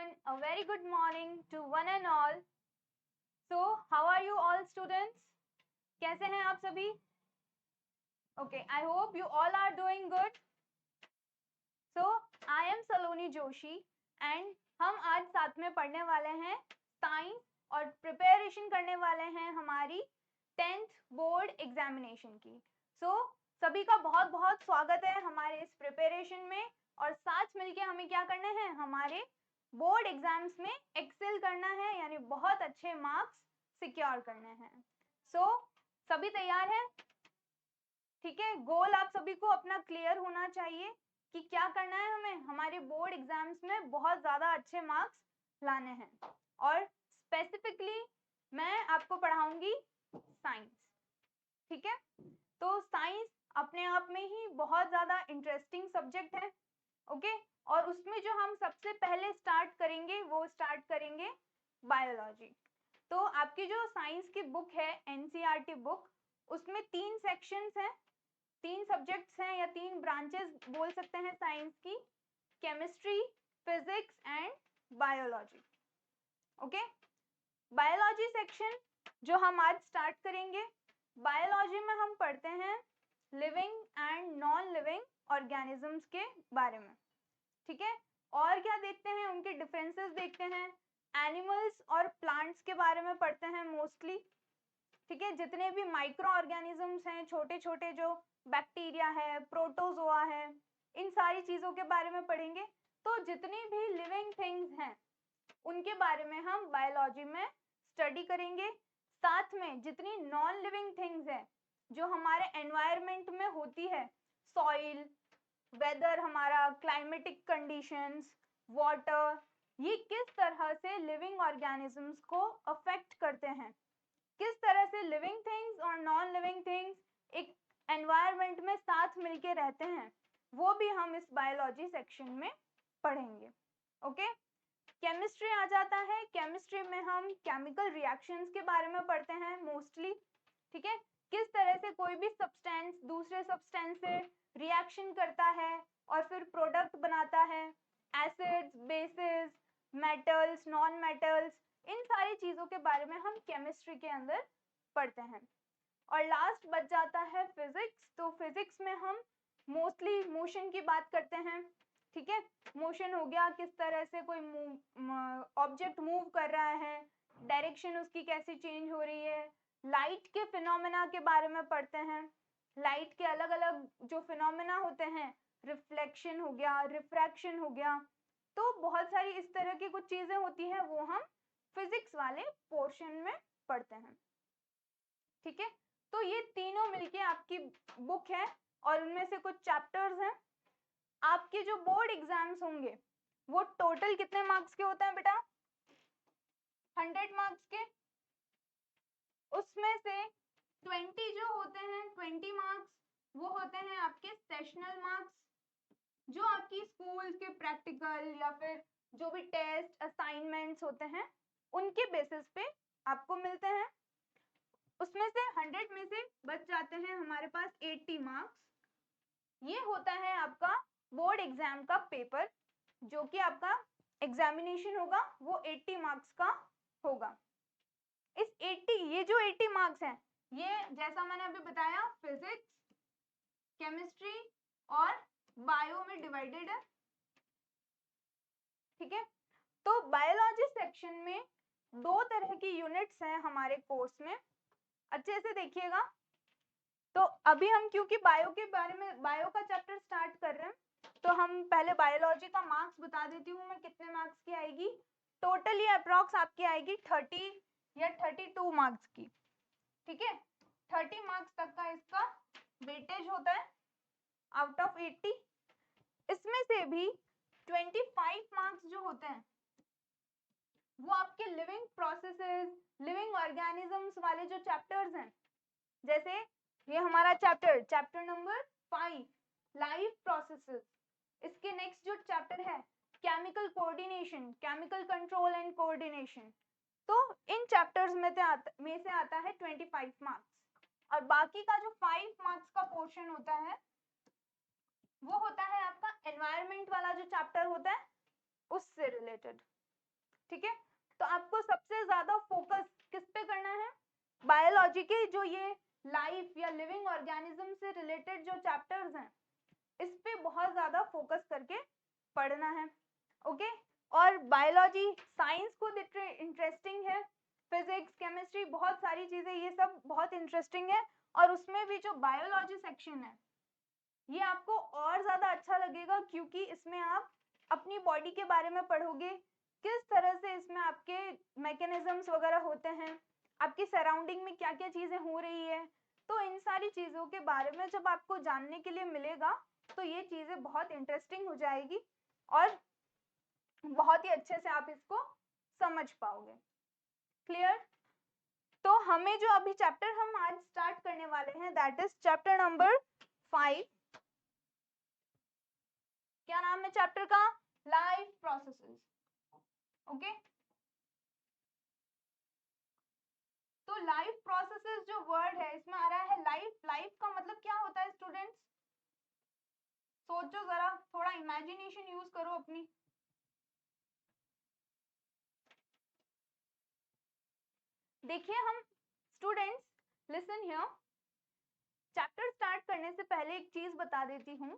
everyone, a very good morning to one and all. So, how are you all students? कैसे हैं आप सभी? Okay, I hope you all are doing good. So, I am Saloni Joshi and हम आज साथ में पढ़ने वाले हैं साइंस और प्रिपरेशन करने वाले हैं हमारी 10th बोर्ड एग्जामिनेशन की. सभी का बहुत बहुत स्वागत है हमारे इस प्रिपरेशन में और साथ मिलके हमें क्या करना है, हमारे बोर्ड एग्जाम्स में एक्सेल करना है, यानी बहुत अच्छे मार्क्स सिक्योर करने हैं. सभी तैयार हैं? ठीक है, गोल आप सभी को अपना क्लियर होना चाहिए कि क्या करना है, हमें हमारे बोर्ड एग्जाम्स में बहुत ज्यादा अच्छे मार्क्स लाने हैं. और स्पेसिफिकली मैं आपको पढ़ाऊंगी साइंस. ठीक है, तो साइंस अपने आप में ही बहुत ज्यादा इंटरेस्टिंग सब्जेक्ट है. ओके, और उसमें जो हम सबसे पहले स्टार्ट करेंगे वो स्टार्ट करेंगे बायोलॉजी. तो आपकी जो साइंस की बुक है, एनसीईआरटी बुक, उसमें 3 सेक्शंस हैं, 3 सब्जेक्ट्स हैं या 3 ब्रांचेस बोल सकते हैं साइंस की, chemistry, physics and biology. Okay, biology section जो हम आज स्टार्ट करेंगे, बायोलॉजी में हम पढ़ते हैं living and non living organisms के बारे में. ठीक है, और क्या देखते हैं, उनके डिफरेंसेस देखते हैं, एनिमल्स और प्लांट्स के बारे में पढ़ते हैं मोस्टली. ठीक है, जितने भी माइक्रो ऑर्गेनिजम्स हैं, छोटे छोटे जो बैक्टीरिया है, प्रोटोजोआ है, इन सारी चीजों के बारे में पढ़ेंगे. तो जितनी भी लिविंग थिंग्स हैं उनके बारे में हम बायोलॉजी में स्टडी करेंगे. साथ में जितनी नॉन लिविंग थिंग्स हैं जो हमारे एनवायरनमेंट में होती है, सॉइल, वेदर, हमारा क्लाइमेटिक कंडीशंस, वाटर, ये किस तरह से लिविंग ऑर्गेनिजम्स को अफेक्ट करते हैं, किस तरह से लिविंग थिंग्स और नॉन लिविंग थिंग्स एक एनवायरनमेंट में साथ मिलके रहते हैं, वो भी हम इस बायोलॉजी सेक्शन में पढ़ेंगे. ओके, केमिस्ट्री आ जाता है. केमिस्ट्री में हम केमिकल रिएक्शंस के बारे में पढ़ते हैं मोस्टली. ठीक है, किस तरह से कोई भी सब्सटेंस दूसरे सब्सटेंस से रिएक्शन करता है और फिर प्रोडक्ट बनाता है, acids, bases, metals, non metals, इन सारी चीजों के बारे में हम केमिस्ट्री के अंदर पढ़ते हैं. और लास्ट बच जाता है फिजिक्स. तो फिजिक्स में हम मोस्टली मोशन की बात करते हैं. ठीक है, मोशन हो गया, किस तरह से कोई ऑब्जेक्ट मूव कर रहा है, डायरेक्शन उसकी कैसे चेंज हो रही है, लाइट के फिनोमेना के बारे में पढ़ते हैं. लाइट के अलग अलग जो फिनोमेना होते हैं, रिफ्लेक्शन हो गया, रिफ्रैक्शन हो गया, तो बहुत सारी इस तरह की कुछ चीजें होती हैं, वो हम फिजिक्स वाले पोर्शन में पढ़ते हैं. ठीक है, तो ये तीनों मिलके आपकी बुक है और उनमें से कुछ चैप्टर्स हैं. आपके जो बोर्ड एग्जाम्स होंगे वो टोटल कितने मार्क्स के होते हैं बेटा? 100 मार्क्स के. उसमें से 20 जो होते हैं, 20 मार्क्स वो होते हैं आपके सेशनल मार्क्स, जो आपकी स्कूल के प्रैक्टिकल या फिर जो भी टेस्ट असाइनमेंट्स होते हैं उनके बेसिस पे आपको मिलते हैं. उसमें से 100 में से बच जाते हैं हमारे पास 80 मार्क्स. ये होता है आपका बोर्ड एग्जाम का पेपर, जो कि आपका एग्जामिनेशन होगा वो 80 मार्क्स का होगा. इस 80, ये जो 80 मार्क्स हैं, ये जैसा मैंने अभी बताया फिजिक्स, केमिस्ट्री और बायो में डिवाइडेड है. ठीक है, तो बायोलॉजी सेक्शन में 2 तरह की यूनिट्स हैं हमारे कोर्स में. अच्छे से देखिएगा. तो अभी हम क्योंकि बायो के बारे में, बायो का चैप्टर स्टार्ट कर रहे हैं, तो हम पहले बायोलॉजी का मार्क्स बता देती हूँ मैं कितने मार्क्स की आएगी. टोटल ये अप्रॉक्स आपकी आएगी 30 या 32 मार्क्स की. ठीक है, 30 मार्क्स तक का इसका वेटेज होता है आउट ऑफ 80. इसमें से भी 25 मार्क्स जो होते हैं वो आपके लिविंग प्रोसेसेस, लिविंग ऑर्गेनिजम्स वाले जो चैप्टर्स हैं, जैसे ये हमारा चैप्टर नंबर 5 लाइफ प्रोसेसेस. इसके नेक्स्ट जो चैप्टर है chemical coordination, chemical control and coordination. तो इन चैप्टर्स में से आता है 25 मार्क्स. और बाकी का जो 5 मार्क्स का पोर्शन होता है वो होता है आपका एनवायरनमेंट वाला जो चैप्टर होता है उससे रिलेटेड. ठीक है, तो आपको सबसे ज्यादा फोकस किस पे करना है, बायोलॉजी के जो ये लाइफ या लिविंग ऑर्गेनिज्म से रिलेटेड जो चैप्टर्स हैं इस पे बहुत ज्यादा फोकस करके पढ़ना है। ओके, और बायोलॉजी साइंस खुद इंटरेस्टिंग है, फिजिक्स केमिस्ट्री बहुत सारी चीजें ये सब बहुत इंटरेस्टिंग है, और उसमें भी जो बायोलॉजी सेक्शन है ये आपको और ज्यादा अच्छा लगेगा क्योंकि इसमें आप अपनी बॉडी के बारे में पढ़ोगे, किस तरह से इसमें आपके मैकेनिज्म्स वगैरह होते हैं, आपकी सराउंडिंग में क्या क्या चीजें हो रही है, तो इन सारी चीजों के बारे में जब आपको जानने के लिए मिलेगा तो ये चीजें बहुत इंटरेस्टिंग हो जाएगी और बहुत ही अच्छे से आप इसको समझ पाओगे। क्लियर? तो हमें जो अभी चैप्टर हम आज स्टार्ट करने वाले हैं दैट इज चैप्टर नंबर 5। क्या नाम है चैप्टर का? Life processes. ओके, तो लाइफ प्रोसेसेस जो वर्ड है इसमें आ रहा है लाइफ। लाइफ का मतलब क्या होता है स्टूडेंट्स? सोचो जरा, थोड़ा इमेजिनेशन यूज करो अपनी। देखिए हम students, listen here, chapter start करने से पहले एक चीज बता देती हूँ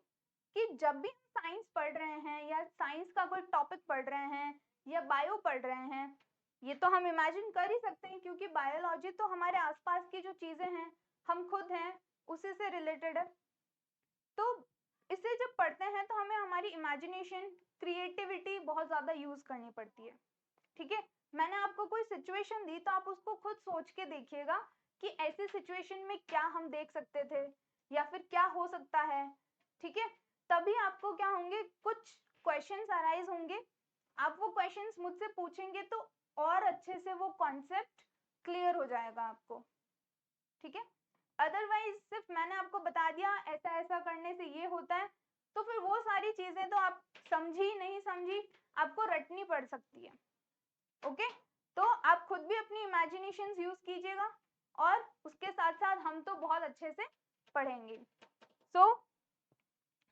कि जब भी हम साइंस पढ़ रहे हैं या साइंस का कोई टॉपिक पढ़ रहे हैं या बायो पढ़ रहे हैं, ये तो हम इमेजिन कर ही सकते हैं क्योंकि बायोलॉजी तो हमारे आसपास की जो चीजें हैं हम खुद हैं उसी से रिलेटेड है। तो इसे जब पढ़ते हैं तो हमें हमारी इमेजिनेशन क्रिएटिविटी बहुत ज्यादा यूज करनी पड़ती है। ठीक है, मैंने आपको कोई सिचुएशन दी तो आप उसको खुद सोच के देखिएगा कि ऐसी सिचुएशन में क्या हम देख सकते थे या फिर क्या हो सकता है। ठीक है, तभी आपको क्या होंगे, कुछ क्वेश्चंस अराइज होंगे, आप वो क्वेश्चंस मुझसे पूछेंगे तो और अच्छे से वो कॉन्सेप्ट क्लियर हो जाएगा आपको। ठीक है, अदरवाइज सिर्फ मैंने आपको बता दिया ऐसा ऐसा करने से ये होता है तो फिर वो सारी चीजें तो आप समझी नहीं समझी आपको रटनी पड़ सकती है। ओके, तो आप खुद भी अपनी इमेजिनेशन यूज कीजिएगा और उसके साथ साथ हम तो बहुत अच्छे से पढ़ेंगे। So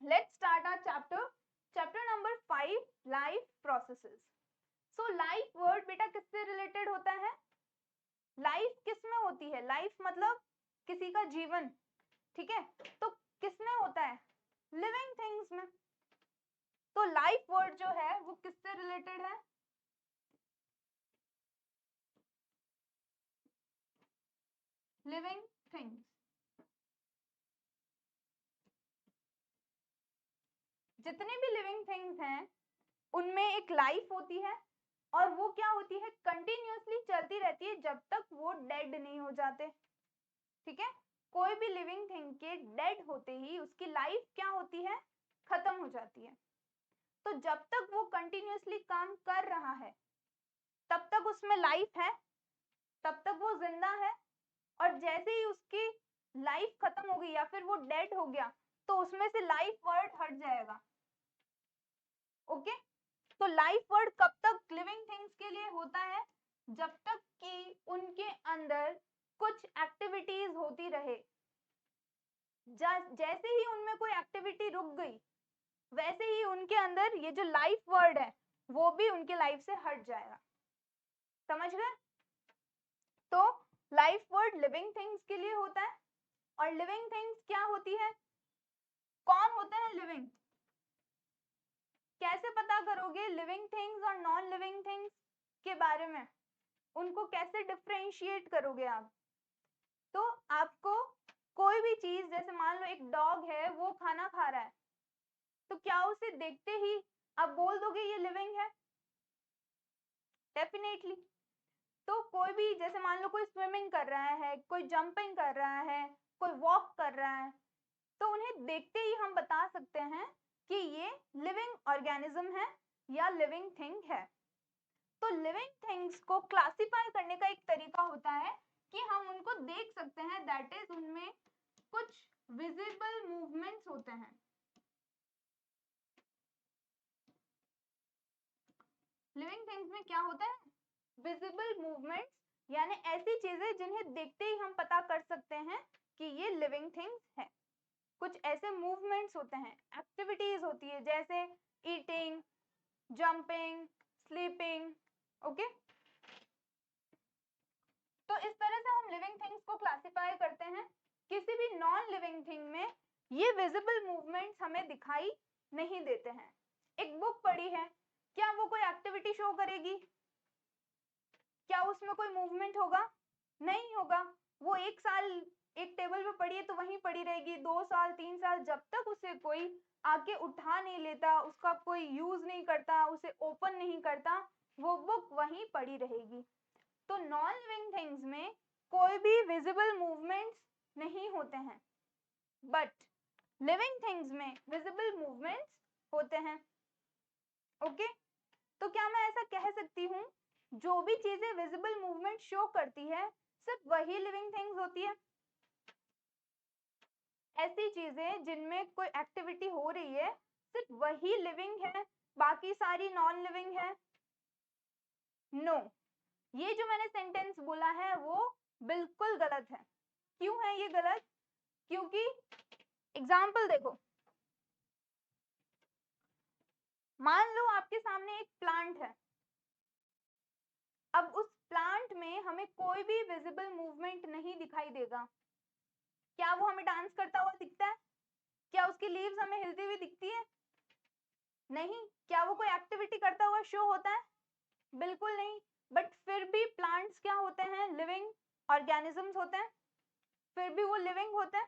let's start our chapter number 5, life processes. So life word बेटा किससे रिलेटेड होता है? लाइफ किस में होती है? लाइफ मतलब किसी का जीवन। ठीक है, तो किस में होता है? लिविंग थिंग्स में। तो लाइफ वर्ड जो है वो किससे रिलेटेड है? Living things. जितने भी लिविंग थिंग्स हैं उनमें एक लाइफ होती है और वो क्या होती है, कंटिन्यूअसली चलती रहती है जब तक वो डेड नहीं हो जाते। ठीक है, कोई भी लिविंग थिंग के डेड होते ही उसकी लाइफ क्या होती है, खत्म हो जाती है। तो जब तक वो कंटिन्यूअसली काम कर रहा है तब तक उसमें लाइफ है, तब तक वो जिंदा है, और जैसे ही उसकी लाइफ खत्म हो गई या फिर वो डेड हो गया तो उसमें से लाइफ वर्ड हट जाएगा। ओके, तो लाइफ वर्ड कब तक लिविंग थिंग्स के लिए होता है? जब तक कि उनके अंदर कुछ एक्टिविटीज होती रहे। जैसे ही उनमें कोई एक्टिविटी रुक गई वैसे ही उनके अंदर ये जो लाइफ वर्ड है वो भी उनके लाइफ से हट जाएगा। समझ गए? तो लाइफ वर्ड लिविंग थिंग्स के लिए होता है। और लिविंग थिंग्स क्या होती है, कौन होते हैं लिविंग? कैसे पता करोगे लिविंग थिंग्स और नॉन लिविंग थिंग्स के बारे में? उनको कैसे डिफरेंशिएट करोगे आप? तो आपको कोई भी चीज, जैसे मान लो एक डॉग है वो खाना खा रहा है, तो क्या उसे देखते ही आप बोल दोगे ये लिविंग है? डेफिनेटली। तो कोई भी, जैसे मान लो कोई स्विमिंग कर रहा है, कोई जंपिंग कर रहा है, कोई वॉक कर रहा है, तो उन्हें देखते ही हम बता सकते हैं कि ये लिविंग ऑर्गेनिज्म है या लिविंग थिंग है। तो लिविंग थिंग्स को क्लासिफाई करने का एक तरीका होता है कि हम उनको देख सकते हैं, दैट इज उनमें कुछ विजिबल मूवमेंट्स होते हैं। लिविंग थिंग्स में क्या होता है, विजिबल मूवमेंट्स, यानी ऐसी चीजें जिन्हें देखते ही हम पता कर सकते हैं कि ये लिविंग थिंग्स है। कुछ ऐसे मूवमेंट्स होते हैं, एक्टिविटीज होती है, जैसे ईटिंग, जंपिंग, स्लीपिंग, ओके, तो इस तरह से हम लिविंग थिंग्स को क्लासिफाई करते हैं। किसी भी नॉन लिविंग थिंग में ये विजिबल मूवमेंट्स हमें दिखाई नहीं देते हैं। एक बुक पड़ी है, क्या वो कोई एक्टिविटी शो करेगी? क्या उसमें कोई मूवमेंट होगा? नहीं होगा। वो एक साल एक टेबल पे पड़ी है तो वहीं पड़ी रहेगी, 2 साल 3 साल, जब तक उसे कोई आके उठा नहीं लेता, उसका कोई यूज नहीं करता, उसे ओपन नहीं करता, वो बुक वहीं पड़ी रहेगी। तो नॉन लिविंग थिंग्स में कोई भी विजिबल मूवमेंट्स नहीं होते हैं, बट लिविंग थिंग्स में विजिबल मूवमेंट्स होते हैं। ओके, तो क्या मैं ऐसा कह सकती हूँ जो भी चीजें विजिबल मूवमेंट शो करती है सिर्फ वही लिविंग थिंग्स होती है? ऐसी चीजें जिनमें कोई एक्टिविटी हो रही है सिर्फ वही लिविंग है, बाकी सारी नॉन लिविंग है? नो, ये जो मैंने सेंटेंस बोला है वो बिल्कुल गलत है। क्यों है ये गलत? क्योंकि एग्जाम्पल देखो, मान लो आपके सामने एक प्लांट है, अब उस प्लांट में हमें कोई भी विजिबल मूवमेंट नहीं दिखाई देगा। क्या वो हमें डांस करता हुआ दिखता है? क्या उसकी लीव्स हमें हिलती हुई दिखती है? नहीं। क्या वो कोई एक्टिविटी करता हुआ शो होता है? बिल्कुल नहीं। बट फिर भी प्लांट्स क्या होते हैं? लिविंग ऑर्गेनिजम्स होते हैं, फिर भी वो लिविंग होते हैं।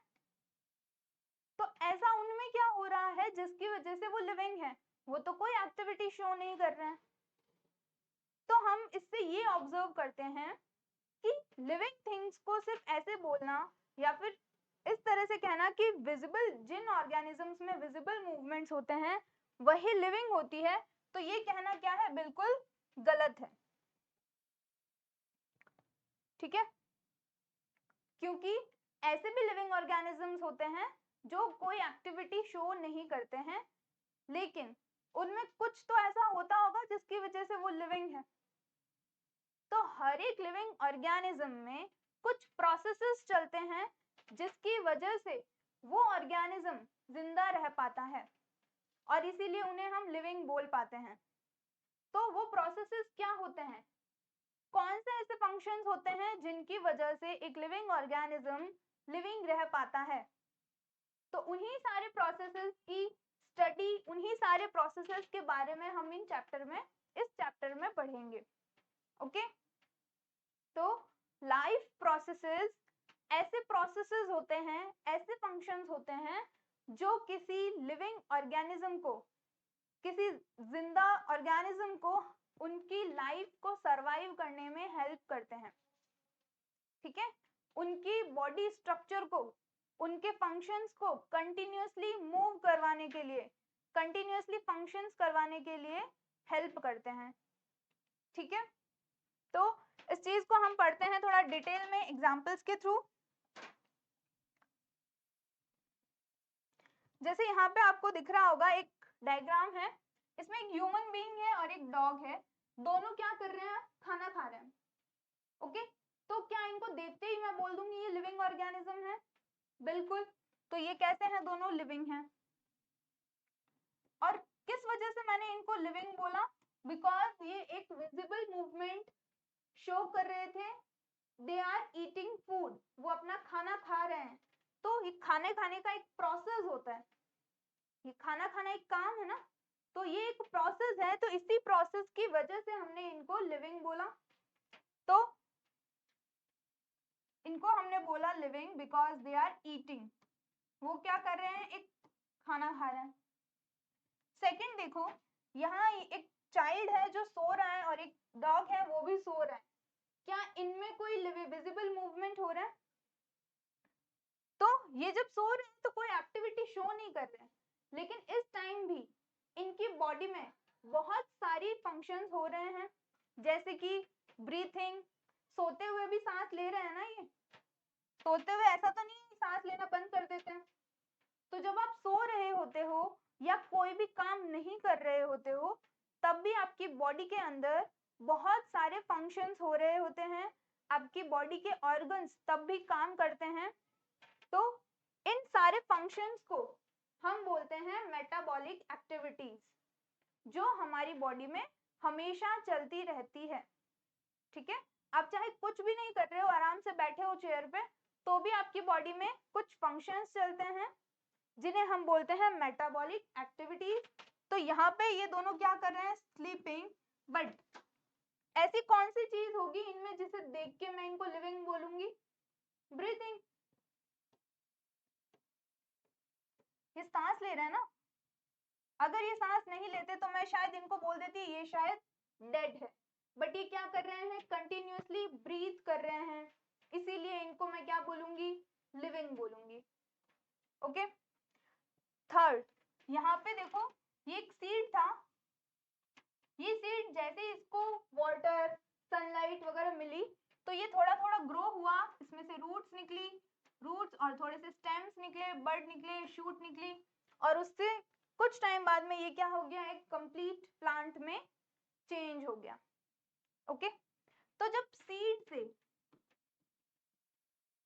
तो ऐसा उनमें क्या हो रहा है जिसकी वजह से वो लिविंग है? वो तो कोई एक्टिविटी शो नहीं कर रहे हैं। तो हम इससे ये ऑब्जर्व करते हैं कि लिविंग थिंग्स को सिर्फ ऐसे बोलना या फिर इस तरह से कहना कि विजिबल, जिन ऑर्गेनिजम्स में विजिबल मूवमेंट्स होते हैं वही लिविंग होती है, तो ये कहना क्या है? बिल्कुल गलत है। ठीक है, क्योंकि ऐसे भी लिविंग ऑर्गेनिजम्स होते हैं जो कोई एक्टिविटी शो नहीं करते हैं, लेकिन उनमें कुछ तो ऐसा होता होगा जिसकी वजह से वो लिविंग है। तो हर एक लिविंग ऑर्गेनिज्म में कुछ प्रोसेसेस चलते हैं जिसकी वजह से वो ऑर्गेनिज्म जिंदा रह पाता है और इसीलिए उन्हें हम लिविंग बोल पाते हैं। तो वो प्रोसेसेस क्या होते हैं? कौन से ऐसे फंक्शंस होते हैं जिनकी वजह से एक लिविंग ऑर्गेनिज्म लिविंग रह पाता है? तो उन्हीं सारे प्रोसेसेस की स्टडी, उन्हीं सारे प्रोसेसेस के बारे में हम इस चैप्टर में पढ़ेंगे। ओके, तो लाइफ प्रोसेसेस ऐसे प्रोसेसेस होते हैं, ऐसे फंक्शंस होते हैं जो किसी लिविंग ऑर्गेनिज्म को, किसी जिंदा ऑर्गेनिज्म को उनकी लाइफ को सरवाइव करने में हेल्प करते हैं। ठीक है, उनकी बॉडी स्ट्रक्चर को, उनके फंक्शंस को कंटिन्यूअसली मूव करवाने के लिए, कंटिन्यूअसली फंक्शंस करवाने के लिए हेल्प करते हैं। ठीक है, तो इस चीज को हम पढ़ते हैं थोड़ा डिटेल में एग्जांपल्स के थ्रू। जैसे यहाँ पे आपको दिख रहा होगा एक डायग्राम है, इसमें एक ह्यूमन बीइंग है और एक डॉग है, दोनों क्या कर रहे हैं? खाना खा रहे हैं। ओके, तो क्या इनको देखते ही मैं बोल दूंगी ये लिविंग ऑर्गेनिज्म है? बिल्कुल। तो ये कैसे हैं? दोनों लिविंग हैं। और किस वजह से मैंने इनको लिविंग बोला? बिकॉज ये एक विजिबल मूवमेंट शो कर रहे थे। दे आर ईटिंग फूड, वो अपना खाना खा रहे हैं। तो ये खाने का एक प्रोसेस होता है, ये खाना खाना एक काम है ना, तो ये एक प्रोसेस है, तो इसी प्रोसेस की वजह से हमने इनको लिविंग बोला। तो इनको हमने बोला living because they are eating, वो क्या कर रहे हैं? एक खाना खा रहे हैं। सेकंड देखो, यहाँ एक चाइल्ड है जो सो रहा है और एक डॉग है वो भी सो रहा है। क्या इनमें कोई विजिबल मूवमेंट हो रहा है? तो ये जब सो रहे हैं तो कोई एक्टिविटी शो नहीं कर रहे हैं, लेकिन इस टाइम भी इनकी बॉडी में बहुत सारी फंक्शंस हो रहे हैं, जैसे कि ब्रीथिंग, सोते हुए भी सांस ले रहे हैं ना, ये सोते हुए ऐसा तो नहीं सांस लेना बंद कर देते हैं। तो जब आप सो रहे होते हो या कोई भी काम नहीं कर रहे होते हो, तब भी आपकी बॉडी के अंदर बहुत सारे फंक्शंस हो रहे होते हैं, आपकी बॉडी के ऑर्गन्स तब भी काम करते हैं। तो इन सारे फंक्शंस को हम बोलते हैं मेटाबॉलिक एक्टिविटीज, जो हमारी बॉडी में हमेशा चलती रहती है। ठीक है, आप चाहे कुछ भी नहीं कर रहे हो, आराम से बैठे हो चेयर पे, तो भी आपकी बॉडी में कुछ फंक्शंस चलते हैं जिन्हें हम बोलते हैं मेटाबॉलिक एक्टिविटीज। तो यहाँ पे ये दोनों क्या कर रहे हैं, स्लीपिंग। बट ऐसी कौन सी चीज होगी इनमें जिसे देख के मैं इनको लिविंग बोलूंगी? ब्रीथिंग। ये सांस ले रहे हैं ना, अगर ये सांस नहीं लेते तो मैं शायद इनको बोल देती ये शायद डेड है, बट ये क्या कर रहे हैं, कंटिन्यूअसली ब्रीथ कर रहे हैं, इसीलिए इनको मैं क्या बोलूंगी, लिविंग बोलूंगी। ओके, थर्ड, यहाँ पे देखो ये एक सीड था, ये सीड जैसे इसको वाटर, सनलाइट वगैरह मिली तो ये थोड़ा थोड़ा ग्रो हुआ, इसमें से रूट्स निकली, रूट्स और थोड़े से स्टेम्स निकले, बड निकले, शूट निकली, और उससे कुछ टाइम बाद में ये क्या हो गया, एक कंप्लीट प्लांट में चेंज हो गया। ओके, तो जब सीड से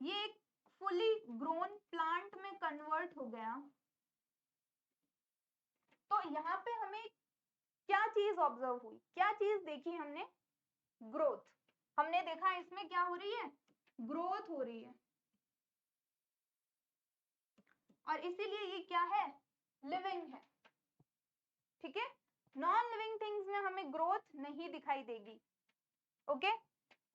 ये एक फुली ग्रोन प्लांट में कन्वर्ट हो गया, तो यहाँ पे हमें क्या चीज ऑब्जर्व हुई, क्या चीज देखी हमने, ग्रोथ। हमने देखा इसमें क्या हो रही है, ग्रोथ हो रही है, और इसीलिए ये क्या है, लिविंग है। ठीक है, नॉन लिविंग थिंग्स में हमें ग्रोथ नहीं दिखाई देगी। ओके,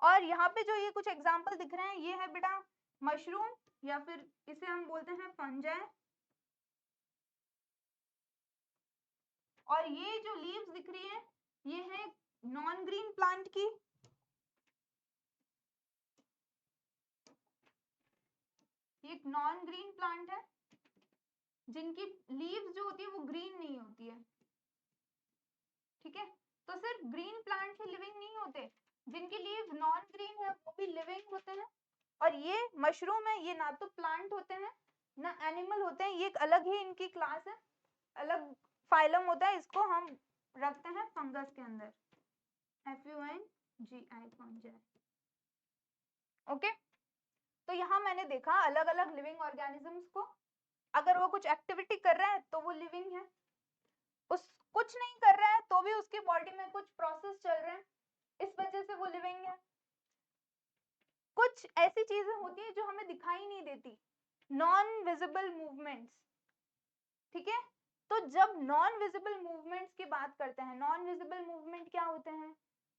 और यहाँ पे जो ये कुछ एग्जांपल दिख रहे हैं, ये है बेटा मशरूम, या फिर इसे हम बोलते हैं फंजाई, और ये जो लीव्स दिख रही है ये है नॉन ग्रीन प्लांट की, ये एक नॉन ग्रीन प्लांट है जिनकी लीव्स जो होती है वो ग्रीन नहीं होती है। ठीक है, तो सिर्फ ग्रीन प्लांट ही लिविंग नहीं होते, जिनकी लीव नॉन ग्रीन है वो भी लिविंग होते हैं। और ये मशरूम है, ये ना तो प्लांट होते हैं ना एनिमल होते हैं, ये एक अलग ही इनकी क्लास है, अलग फाइलम होता है, इसको हम रखते हैं फंगस के अंदर, FUNGI, फंजाई। ओके, तो यहाँ मैंने देखा अलग अलग लिविंग ऑर्गेनिजम्स को, अगर वो कुछ एक्टिविटी कर रहा है तो वो लिविंग है, उस कुछ नहीं कर रहा है तो भी उसकी बॉडी में कुछ प्रोसेस चल रहे हैं, इस वजह से वो लिविंग है। कुछ ऐसी चीजें होती है जो हमें दिखाई नहीं देती, नॉन विजिबल मूवमेंट्स। ठीक है, तो जब नॉन विजिबल मूवमेंट्स की बात करते हैं, नॉन विजिबल मूवमेंट क्या होते हैं,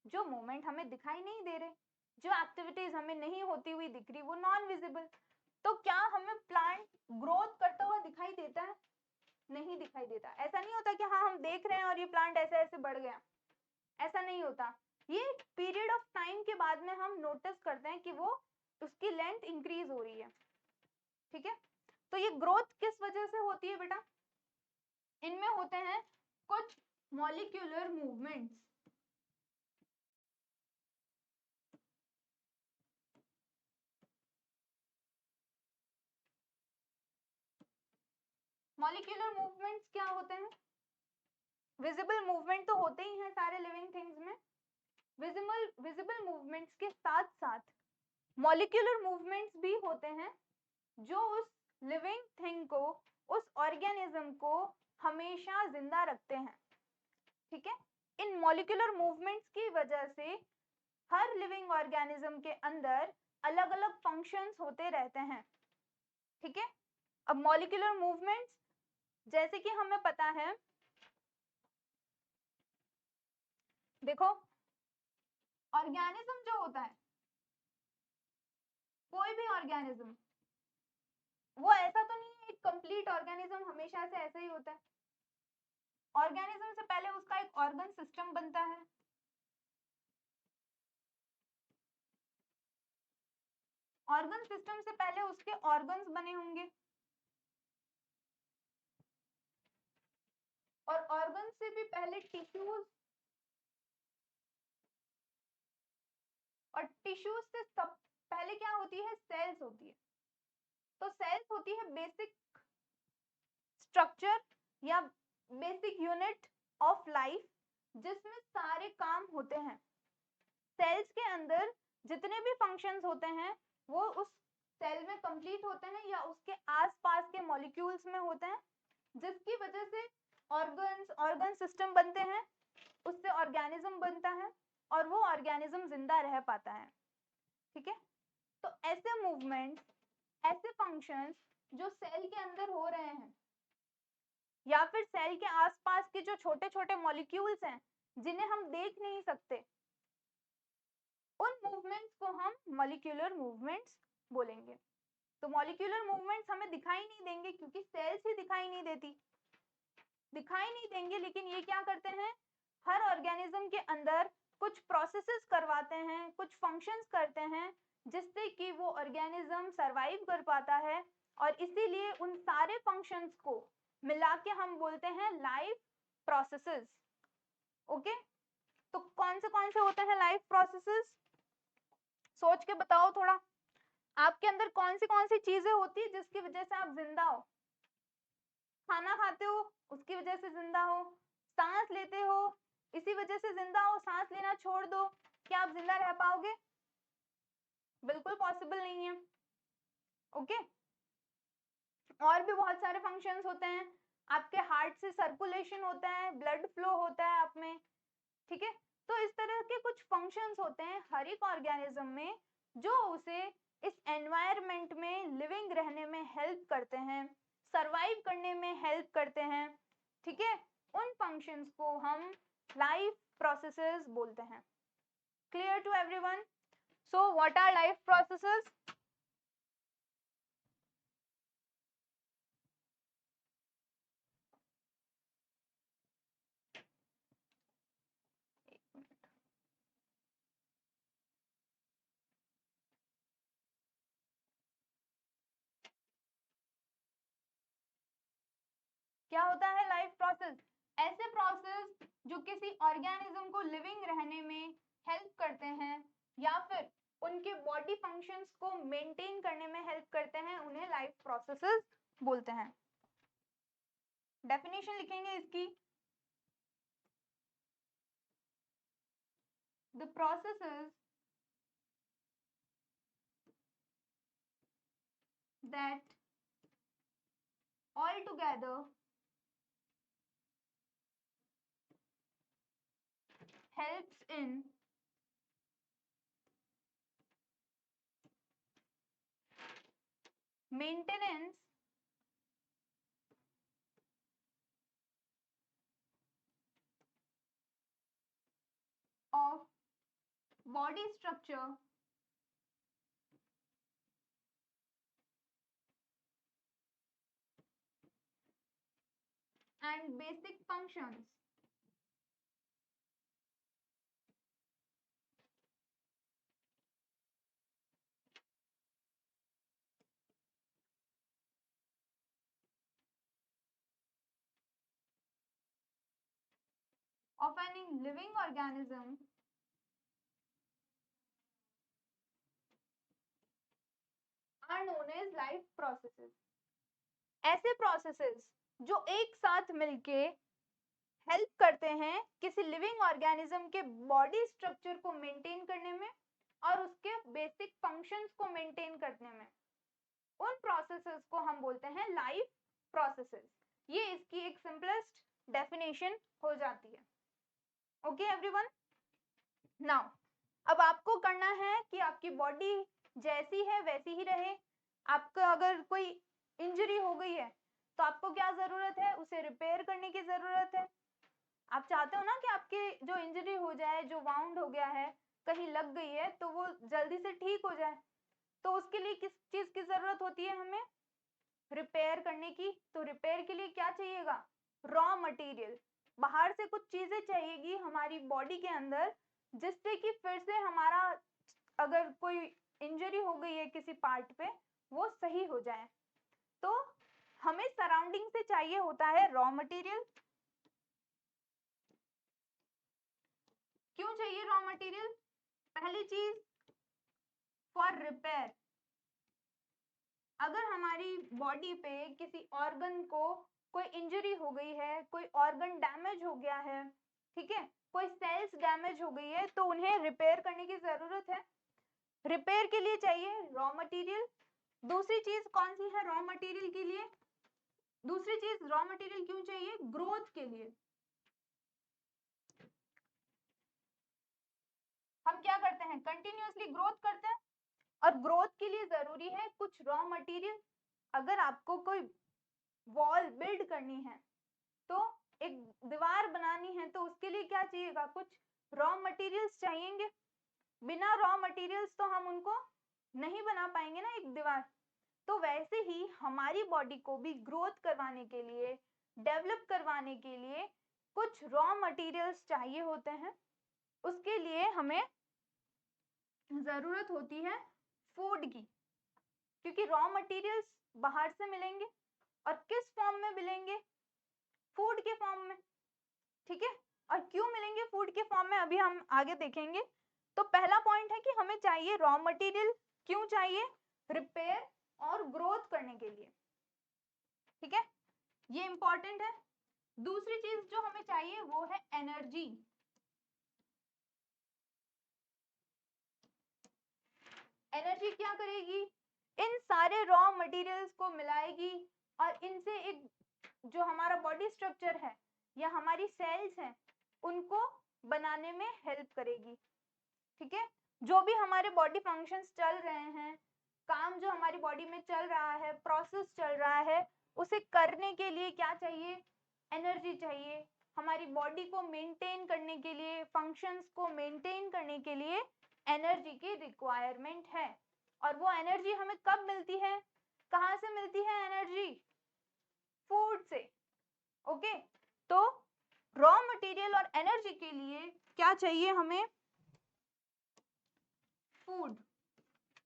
जो मूवमेंट हमें दिखाई नहीं दे रहे, जो एक्टिविटीज हमें नहीं होती हुई दिख रही, वो नॉन विजिबल। तो क्या हमें प्लांट ग्रोथ करता हुआ दिखाई देता है? नहीं दिखाई देता। ऐसा नहीं होता कि हाँ हम देख रहे हैं और ये प्लांट ऐसे ऐसे बढ़ गया, ऐसा नहीं होता। ये पीरियड ऑफ टाइम के बाद में हम नोटिस करते हैं कि वो उसकी लेंथ इंक्रीज हो रही है। ठीक है, तो ये ग्रोथ किस वजह से होती है बेटा, इनमें होते हैं कुछ मॉलिक्यूलर मूवमेंट्स। मॉलिक्यूलर मूवमेंट्स क्या होते हैं, विजिबल मूवमेंट तो होते ही हैं सारे लिविंग थिंग्स में, विजिबल मूवमेंट्स के साथ साथ मॉलिक्यूलर मूवमेंट्स भी होते हैं जो उस लिविंग थिंग को, उस ऑर्गेनिज्म को हमेशा जिंदा रखते हैं। ठीक है, इन मॉलिक्यूलर मूवमेंट्स की वजह से हर लिविंग ऑर्गेनिज्म के अंदर अलग अलग फंक्शंस होते रहते हैं। ठीक है, अब मॉलिक्यूलर मूवमेंट्स जैसे कि हमें पता है, देखो ऑर्गेनिज्म जो होता है, कोई भी ऑर्गेनिज्म, वो ऐसा तो नहीं है एक कंप्लीट ऑर्गेनिज्म हमेशा से ऐसा ही होता है। ऑर्गेनिज्म से पहले उसका एक ऑर्गन सिस्टम बनता है, ऑर्गन सिस्टम से पहले उसके ऑर्गन्स बने होंगे, और ऑर्गन से भी पहले टिश्यूज, और टिश्यूज से सब पहले क्या होती है, सेल्स होती है। तो सेल्स होती है बेसिक स्ट्रक्चर या बेसिक यूनिट ऑफ लाइफ, जिसमें सारे काम होते हैं। सेल्स के अंदर जितने भी फंक्शंस होते हैं वो उस सेल में कंप्लीट होते हैं या उसके आसपास के मॉलिक्यूल्स में होते हैं, जिसकी वजह से ऑर्गन सिस्टम बनते हैं, उससे ऑर्गेनिज्म ऑर्गेनिज्म जिंदा रह पाता है। ठीक है, तो ऐसे मूवमेंट्स, ऐसे फंक्शंस जो सेल के अंदर हो रहे हैं या फिर सेल के आसपास के जो छोटे छोटे मॉलिक्यूल्स हैं जिन्हें हम देख नहीं सकते, उन मूवमेंट्स को हम मॉलिक्यूलर मूवमेंट्स बोलेंगे। तो मॉलिक्यूलर मूवमेंट्स हमें दिखाई नहीं देंगे क्योंकि सेल्स ही दिखाई नहीं देती, दिखाई नहीं देंगे, लेकिन ये क्या करते हैं, हर ऑर्गेनिज्म के अंदर कुछ प्रोसेसेस करवाते हैं, कुछ फंक्शंस करते हैं जिससे कि वो ऑर्गेनिज्म सरवाइव कर पाता है, और इसीलिए उन सारे फंक्शंस को मिला के हम बोलते हैं लाइफ प्रोसेसेस। ओके, तो कौन से होते हैं लाइफ प्रोसेसेस, सोच के बताओ थोड़ा। आपके अंदर कौन सी चीजें होती है जिसकी वजह से आप जिंदा हो? खाना खाते हो, उसकी वजह से जिंदा हो। सांस लेते हो, इसी वजह से जिंदा हो। सांस लेना छोड़ दो, क्या आप जिंदा रह पाओगे? बिल्कुल पॉसिबल नहीं है। ओके, और भी बहुत सारे फंक्शंस होते हैं। आपके हार्ट से सर्कुलेशन होता है, ब्लड फ्लो होता है आप में। ठीक है, तो इस तरह के कुछ फंक्शंस होते हैं हर एक ऑर्गेनिज्म में जो उसे इस एनवायरनमेंट में लिविंग रहने में हेल्प करते हैं, सरवाइव करने में हेल्प करते हैं। ठीक है, उन फंक्शंस को हम लाइफ प्रोसेसेस बोलते हैं। Clear to everyone? So what are life processes? क्या होता है लाइफ प्रोसेस? ऐसे प्रोसेस जो किसी ऑर्गेनिज्म को लिविंग रहने में हेल्प करते हैं या फिर उनके बॉडी फंक्शंस को मेंटेन करने में हेल्प करते हैं, उन्हें लाइफ प्रोसेसेस बोलते हैं। डेफिनेशन लिखेंगे इसकी। The processes that all together helps in maintenance of body structure and basic functions. Of any living organism are known as life processes. ऐसे प्रोसेसेस जो एक साथ मिलके हेल्प करते हैं किसी लिविंग ऑर्गेनिज्म के बॉडी स्ट्रक्चर को मेंटेन करने में और उसके बेसिक फंक्शंस को मेंटेन करने में, उन प्रोसेसेस को हम बोलते हैं लाइफ प्रोसेसेस। ये इसकी एक सिंपलेस्ट डेफिनेशन हो जाती है। ओके एवरीवन, नाउ अब आपको करना है कि आपकी बॉडी जैसी है वैसी ही रहे। आपका अगर कोई इंजरी हो गई है तो आपको क्या जरूरत है, उसे रिपेयर करने की जरूरत है। आप चाहते हो ना कि आपकी जो इंजरी हो जाए, जो वाउंड हो गया है, कहीं लग गई है, तो वो जल्दी से ठीक हो जाए। तो उसके लिए किस चीज की जरूरत होती है हमें? रिपेयर करने की। तो रिपेयर के लिए क्या चाहिएगा? Raw material. बाहर से कुछ चीजें चाहिएगी हमारी बॉडी के अंदर जिससे कि फिर से हमारा अगर कोई इंजरी हो गई है किसी पार्ट पे, वो सही हो जाए। तो हमें सराउंडिंग से चाहिए होता है रॉ मटेरियल। क्यों चाहिए रॉ मटेरियल? पहली चीज, फॉर रिपेयर। अगर हमारी बॉडी पे किसी ऑर्गन को कोई इंजरी हो गई है, कोई ऑर्गन डैमेज हो गया है, ठीक है, कोई सेल्स डैमेज हो गई है, तो उन्हें रिपेयर करने की जरूरत है। रिपेयर के लिए चाहिए रॉ मटेरियल। दूसरी चीज कौन सी है रॉ मटेरियल के लिए? दूसरी चीज रॉ मटेरियल क्यों चाहिए? ग्रोथ के लिए। हम क्या हैं, कंटिन्यूअसली ग्रोथ करते हैं, और ग्रोथ के लिए जरूरी है कुछ रॉ मटेरियल। अगर आपको कोई वॉल बिल्ड करनी है, तो एक दीवार बनानी है, तो उसके लिए क्या चाहिएगा, कुछ रॉ मटेरियल्स चाहिएंगे। बिना रॉ मटेरियल्स तो हम उनको नहीं बना पाएंगे ना एक दीवार। तो वैसे ही हमारी बॉडी को भी ग्रोथ करवाने के लिए, डेवलप करवाने के लिए कुछ रॉ मटेरियल्स चाहिए होते हैं। उसके लिए हमें जरूरत होती है फूड की, क्योंकि रॉ मटेरियल्स बाहर से मिलेंगे, और किस फॉर्म में मिलेंगे, फूड के फॉर्म में। ठीक है, और क्यों मिलेंगे फूड के फॉर्म में अभी हम आगे देखेंगे। तो पहला पॉइंट है कि हमें चाहिए रॉ मटेरियल, क्यों चाहिए, रिपेयर और ग्रोथ करने के लिए। ठीक है, ये इंपॉर्टेंट है। दूसरी चीज जो हमें चाहिए वो है एनर्जी। एनर्जी क्या करेगी, इन सारे रॉ मटेरियल्स को मिलाएगी, और इनसे एक जो हमारा बॉडी स्ट्रक्चर है या हमारी सेल्स हैं उनको बनाने में हेल्प करेगी। ठीक है, जो भी हमारे बॉडी फंक्शंस चल रहे हैं, काम जो हमारी बॉडी में चल रहा है, प्रोसेस चल रहा है, उसे करने के लिए क्या चाहिए, एनर्जी चाहिए। हमारी बॉडी को मेंटेन करने के लिए, फंक्शंस को मेंटेन करने के लिए एनर्जी की रिक्वायरमेंट है। और वो एनर्जी हमें कब मिलती है, कहाँ से मिलती है एनर्जी, फूड से। ओके, तो रॉ मटेरियल और एनर्जी के लिए क्या चाहिए हमें, फूड।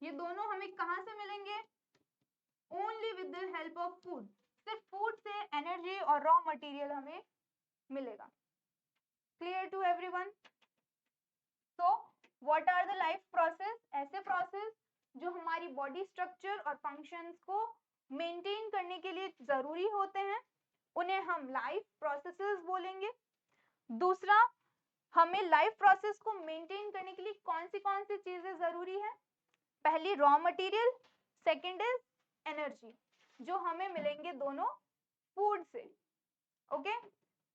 ये दोनों हमें कहाँ से मिलेंगे, only with the help of food. सिर्फ फूड से एनर्जी और रॉ मटेरियल हमें मिलेगा। Clear to everyone. So what are the life process, ऐसे प्रोसेस जो हमारी बॉडी स्ट्रक्चर और फंक्शंस को मेंटेन करने के लिए जरूरी होते हैं, उन्हें हम लाइफ प्रोसेसेस बोलेंगे। दूसरा, हमें लाइफ प्रोसेस को मेंटेन करने के लिए कौन सी चीजें जरूरी है, पहली raw material, second is energy, जो हमें मिलेंगे दोनों फूड से। ओके,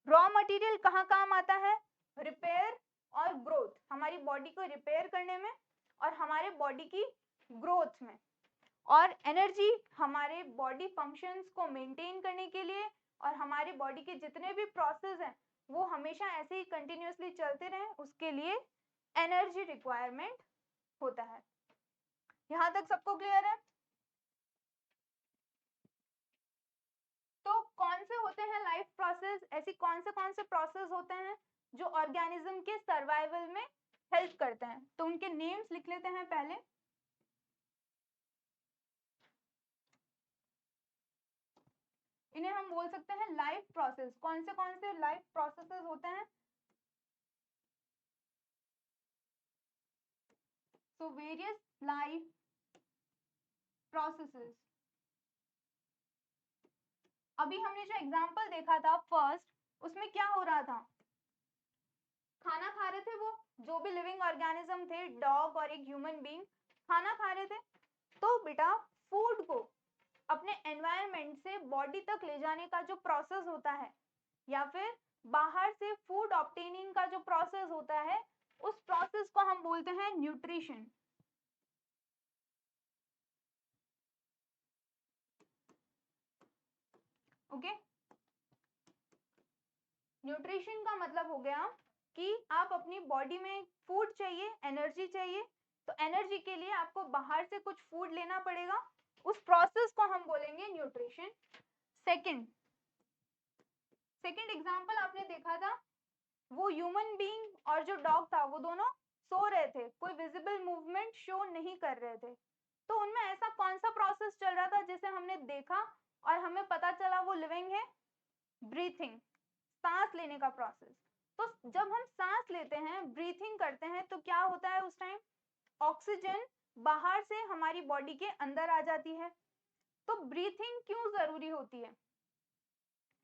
रॉ मटेरियल कहाँ काम आता है, रिपेयर और ग्रोथ, हमारी बॉडी को रिपेयर करने में और हमारे बॉडी की ग्रोथ में। और एनर्जी हमारे बॉडी फंक्शंस को मेंटेन करने के लिए, और हमारे बॉडी के जितने भी प्रोसेस हैं वो हमेशा ऐसे ही कंटिन्यूअसली चलते रहें, उसके लिए एनर्जी रिक्वायरमेंट होता है। यहां तक सबको क्लियर है। तो कौन से होते हैं लाइफ प्रोसेस, ऐसी कौन से प्रोसेस होते हैं जो ऑर्गेनिज्म के सर्वाइवल में हेल्प करते हैं, तो उनके नेम्स लिख लेते हैं पहले। इन्हें हम बोल सकते हैं लाइफ प्रोसेस। कौन से लाइफ प्रोसेसेस होते हैं, सो वेरियस लाइफ प्रोसेसेस। अभी हमने जो एग्जांपल देखा था फर्स्ट, उसमें क्या हो रहा था, खाना खा रहे थे वो जो भी लिविंग ऑर्गेनिज्म थे, डॉग और एक ह्यूमन बीइंग खाना खा रहे थे। तो बेटा फूड को अपने एनवायरनमेंट से बॉडी तक ले जाने का जो प्रोसेस होता है, या फिर बाहर से फूड ऑब्टेनिंग का जो प्रोसेस होता है, उस प्रोसेस को हम बोलते हैं न्यूट्रिशन। ओके, न्यूट्रिशन का मतलब हो गया कि आप अपनी बॉडी में फूड चाहिए, एनर्जी चाहिए, तो एनर्जी के लिए आपको बाहर से कुछ फूड लेना पड़ेगा, उस प्रोसेस को हम बोलेंगे न्यूट्रिशन। सेकंड एग्जांपल आपने देखा था, वो ह्यूमन बीइंग और जो डॉग था वो दोनों सो रहे थे, कोई विजिबल मूवमेंट शो नहीं कर रहे थे। तो उनमें ऐसा कौन सा प्रोसेस चल रहा था जिसे हमने देखा और हमें पता चला वो लिविंग है, ब्रीथिंग, सांस लेने का प्रोसेस। तो जब हम सांस लेते हैं, ब्रीथिंग करते हैं, तो क्या होता है उस टाइम, ऑक्सीजन बाहर से हमारी बॉडी के अंदर आ जाती है। तो ब्रीथिंग क्यों जरूरी होती है,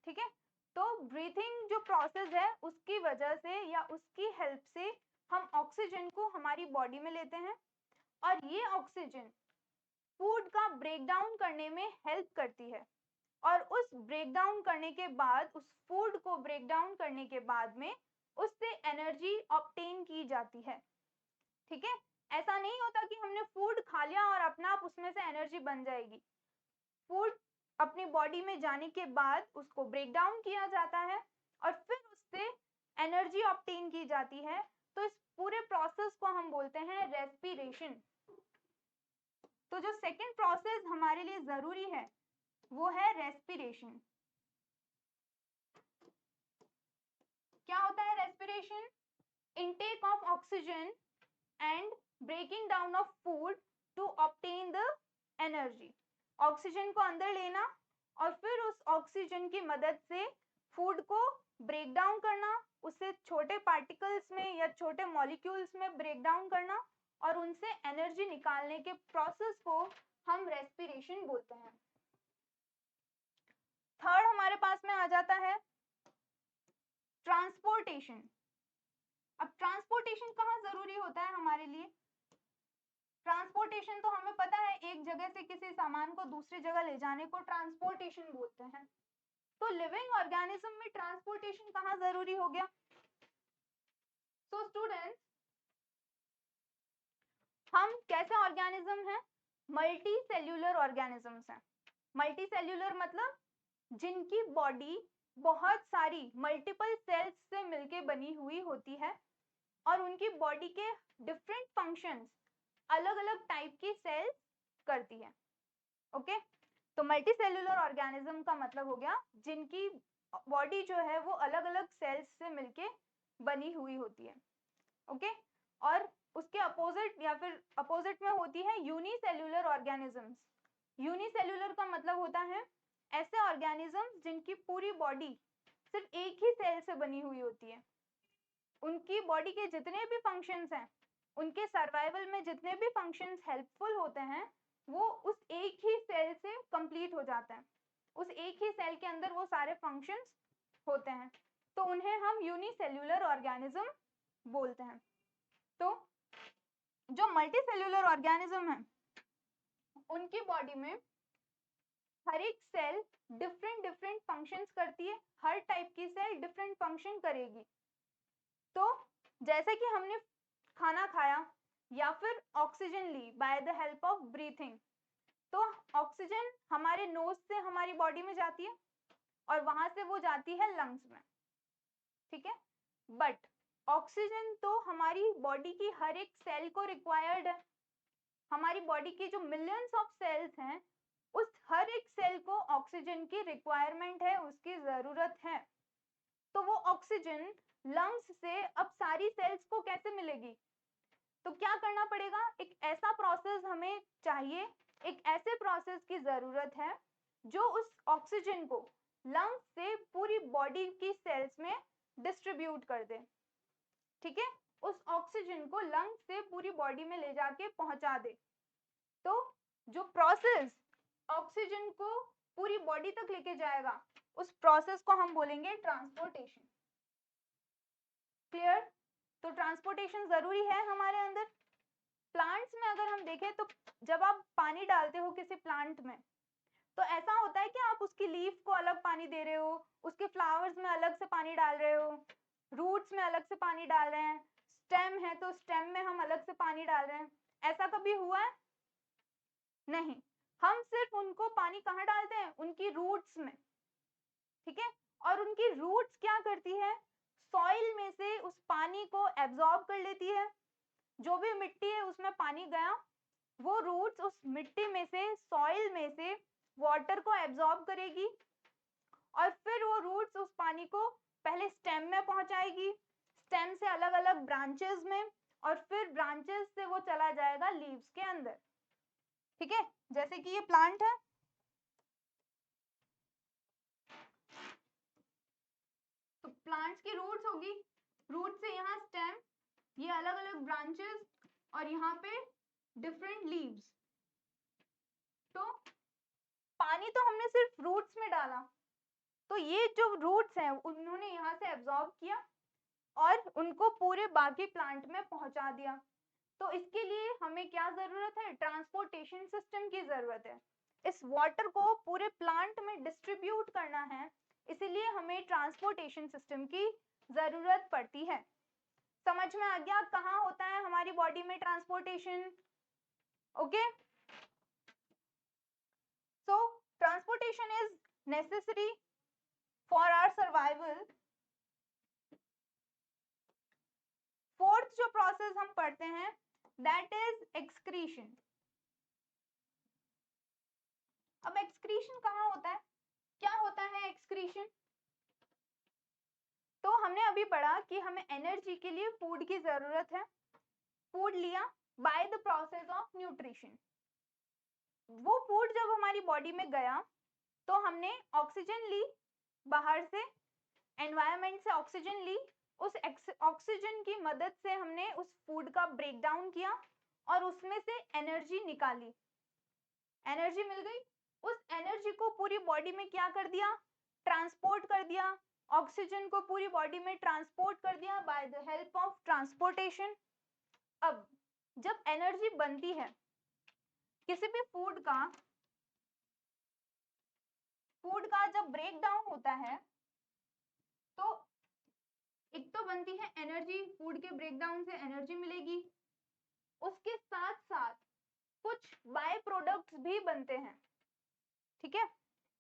ठीक है, तो ब्रीथिंग जो प्रोसेस है उसकी वजह से या उसकी हेल्प से हम ऑक्सीजन को हमारी बॉडी में लेते हैं, और ये ऑक्सीजन फूड का ब्रेक डाउन करने में हेल्प करती है, और उस ब्रेक डाउन करने के बाद, उस फूड को ब्रेक डाउन करने के बाद में उससे एनर्जी ऑब्टेन की जाती है। ठीक है, ऐसा नहीं होता कि हमने फूड खा लिया और अपना आप उसमें से एनर्जी बन जाएगी। फूड अपनी बॉडी में जाने के बाद उसको ब्रेक डाउन किया जाता है और फिर उससे एनर्जी ऑब्टेन की जाती है। तो इस पूरे प्रोसेस को हम बोलते हैं रेस्पिरेशन। तो जो सेकंड प्रोसेस हमारे लिए जरूरी है वो है रेस्पिरेशन। क्या होता है respiration? Intake of oxygen and breaking down of food to obtain the energy. Oxygen को अंदर लेना और फिर उस ऑक्सीजन की मदद से फूड को ब्रेक डाउन करना, उसे छोटे पार्टिकल्स में या छोटे मॉलिक्यूल्स में ब्रेक डाउन करना और उनसे एनर्जी निकालने के प्रोसेस को हम रेस्पिरेशन बोलते हैं। थर्ड हमारे पास में आ जाता है ट्रांसपोर्टेशन। अब ट्रांसपोर्टेशन कहाँ जरूरी होता है हमारे लिए? ट्रांसपोर्टेशन तो हमें पता है, एक जगह से किसी सामान को दूसरी जगह ले जाने को ट्रांसपोर्टेशन बोलते हैं। तो लिविंग ऑर्गेनिज्म में ट्रांसपोर्टेशन कहाँ जरूरी हो गया? सो स्टूडेंट्स, हम कैसे ऑर्गेनिज्म हैं? मल्टी सेल्यूलर ऑर्गेनिजम्स हैं। मल्टी सेल्यूलर मतलब जिनकी बॉडी बहुत सारी मल्टीपल सेल्स से मिलके बनी हुई होती है और उनकी बॉडी के डिफरेंट फंक्शंस अलग अलग टाइप की सेल्स करती है। ओके, तो मल्टी सेल्यूलर ऑर्गेनिज्म का मतलब हो गया जिनकी बॉडी जो है वो अलग अलग सेल्स से मिलके बनी हुई होती है। ओके, और उसके अपोजिट या फिर अपोजिट में होती है यूनिसेल्यूलर ऑर्गेनिजम्स। यूनिसेल्यूलर का मतलब होता है ऐसे ऑर्गेनिजम्स जिनकी पूरी बॉडी सिर्फ एक ही सेल से बनी हुई होती है। उनकी बॉडी के जितने भी फंक्शंस हैं, उनके सर्वाइवल में जितने भी फंक्शंस हेल्पफुल होते हैं, वो उस एक ही सेल से कंप्लीट हो जाता है। उस एक ही सेल के अंदर वो सारे फंक्शंस होते हैं, तो उन्हें हम यूनिसेल्यूलर ऑर्गेनिज्म बोलते हैं। तो जो मल्टी सेल्यूलर ऑर्गेनिज्म है उनकी बॉडी में हर एक सेल डिफरेंट डिफरेंट फंक्शंस करती है। हर टाइप की सेल डिफरेंट फंक्शन करेगी। तो जैसे कि हमने खाना खाया या फिर ऑक्सीजन ली by the help of breathing, तो ऑक्सीजन हमारे नोज से हमारी बॉडी में जाती है और वहां से वो जाती है लंग्स में। ठीक है, बट ऑक्सीजन तो हमारी बॉडी की हर एक सेल को रिक्वायर्ड है। हमारी बॉडी की जो मिलियंस ऑफ सेल्स हैं, उस हर एक सेल को ऑक्सीजन की रिक्वायरमेंट है, उसकी जरूरत है। तो वो ऑक्सीजन लंग्स से अब सारी सेल्स को कैसे मिलेगी? तो क्या करना पड़ेगा? एक ऐसा प्रोसेस हमें चाहिए, एक ऐसे प्रोसेस की जरूरत है जो उस ऑक्सीजन को लंग्स से पूरी बॉडी की सेल्स में डिस्ट्रीब्यूट कर दे। ठीक है, उस ऑक्सीजन को लंग्स से पूरी बॉडी में ले जाके पहुंचा दे। तो जो प्रोसेस ऑक्सीजन को पूरी बॉडी तक लेके जाएगा, उस प्रोसेस को हम बोलेंगे ट्रांसपोर्टेशन। क्लियर? तो ट्रांसपोर्टेशन जरूरी है हमारे अंदर। प्लांट्स में अगर हम देखें तो जब आप पानी डालते हो किसी प्लांट में, तो ऐसा होता है कि आप उसकी लीफ को अलग पानी दे रहे हो, उसके फ्लावर्स में अलग से पानी डाल रहे हो, रूट्स में अलग से पानी डाल रहे हैं, स्टेम है तो स्टेम में हम अलग से पानी डाल रहे हैं। ऐसा कभी हुआ है? नहीं, हम सिर्फ उनको पानी कहाँ डालते हैं? उनकी रूट्स में। ठीक है, और उनकी रूट्स क्या करती है? सॉइल में से उस पानी को एब्जॉर्ब कर लेती है। जो भी मिट्टी है उसमें पानी गया, वो रूट्स उस मिट्टी में से, सॉइल में से वाटर को एब्जॉर्ब करेगी और फिर वो रूट्स उस पानी को पहले स्टेम में पहुंचाएगी, स्टेम से अलग अलग ब्रांचेस में, और फिर ब्रांचेस से वो चला जाएगा लीव्स के अंदर। ठीक है, जैसे कि ये प्लांट है, तो प्लांट्स की रूट्स होगी, रूट से यहाँ स्टेम, ये अलग अलग ब्रांचेस और यहाँ पे डिफरेंट लीव्स। तो पानी तो हमने सिर्फ रूट्स में डाला, तो ये जो रूट्स हैं उन्होंने यहाँ से एब्जॉर्ब किया और उनको पूरे बाकी प्लांट में पहुंचा दिया। तो इसके लिए हमें क्या जरूरत है? ट्रांसपोर्टेशन सिस्टम की जरूरत है। इस वाटर को पूरे प्लांट में डिस्ट्रीब्यूट करना है, इसीलिए हमें ट्रांसपोर्टेशन सिस्टम की जरूरत पड़ती है। समझ समझ में आ गया कहाँ होता है हमारी बॉडी में transportation? Okay, so transportation is necessary for our survival. Fourth जो प्रोसेस हम पढ़ते हैं दैट इज एक्सक्रीशन। अब एक्सक्रीशन कहाँ होता है, क्या होता है एक्सक्रीशन? तो हमने अभी पढ़ा कि हमें एनर्जी के लिए फूड की जरूरत है, फूड लिया by the process of nutrition. वो फूड जब हमारी बॉडी में गया तो हमने ऑक्सीजन ली बाहर से, एनवायरनमेंट से ऑक्सीजन ली, उस ऑक्सीजन की मदद से हमने उस फूड का ब्रेक डाउन किया और उसमें से एनर्जी निकाली, एनर्जी मिल गई। उस एनर्जी को पूरी बॉडी में क्या कर दिया, ट्रांसपोर्ट कर दिया, ऑक्सीजन को पूरी बॉडी में ट्रांसपोर्ट कर दिया bye the help of transportation. अब जब एनर्जी बनती है किसी भी फूड का जब ब्रेक डाउन होता है तो एक तो बनती है एनर्जी, फूड के ब्रेकडाउन से एनर्जी मिलेगी, उसके साथ साथ कुछ बाय प्रोडक्ट्स भी बनते हैं। ठीक है,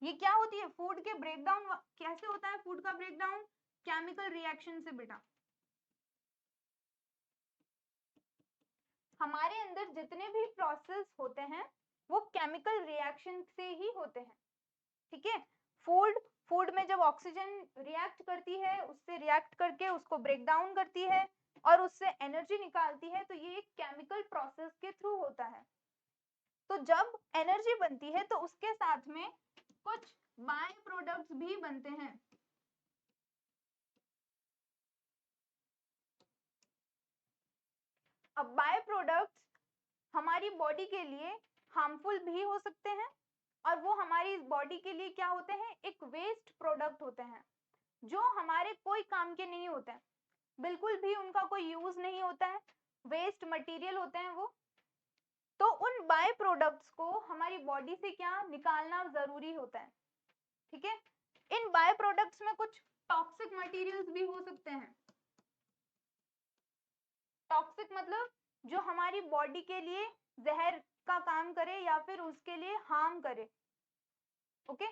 ये क्या होती है फूड के ब्रेकडाउन, कैसे होता है फूड का ब्रेकडाउन? केमिकल रिएक्शन से बेटा। हमारे अंदर जितने भी प्रोसेस होते हैं वो केमिकल रिएक्शन से ही होते हैं। ठीक है, फूड में जब ऑक्सीजन रिएक्ट करती है, उससे रिएक्ट करके उसको ब्रेक डाउन करती है और उससे एनर्जी निकालती है, तो ये एक केमिकल प्रोसेस के थ्रू होता है। तो जब एनर्जी बनती है तो उसके साथ में कुछ बाय प्रोडक्ट्स भी बनते हैं। अब बाय प्रोडक्ट्स हमारी बॉडी के लिए हार्मफुल भी हो सकते हैं और वो हमारी बॉडी के लिए क्या होते हैं, एक वेस्ट प्रोडक्ट होते हैं जो हमारे कोई काम के नहीं होते हैं, बिल्कुल भी उनका कोई यूज नहीं होता है, वेस्ट मटेरियल होते हैं वो। तो उन बाय प्रोडक्ट्स को हमारी बॉडी से क्या निकालना जरूरी होता है। ठीक है, इन बाय प्रोडक्ट्स में कुछ टॉक्सिक मटेरियल्स भी हो सकते हैं। टॉक्सिक मतलब जो हमारी बॉडी के लिए जहर का काम करे या फिर उसके लिए हार्म करे। ओके,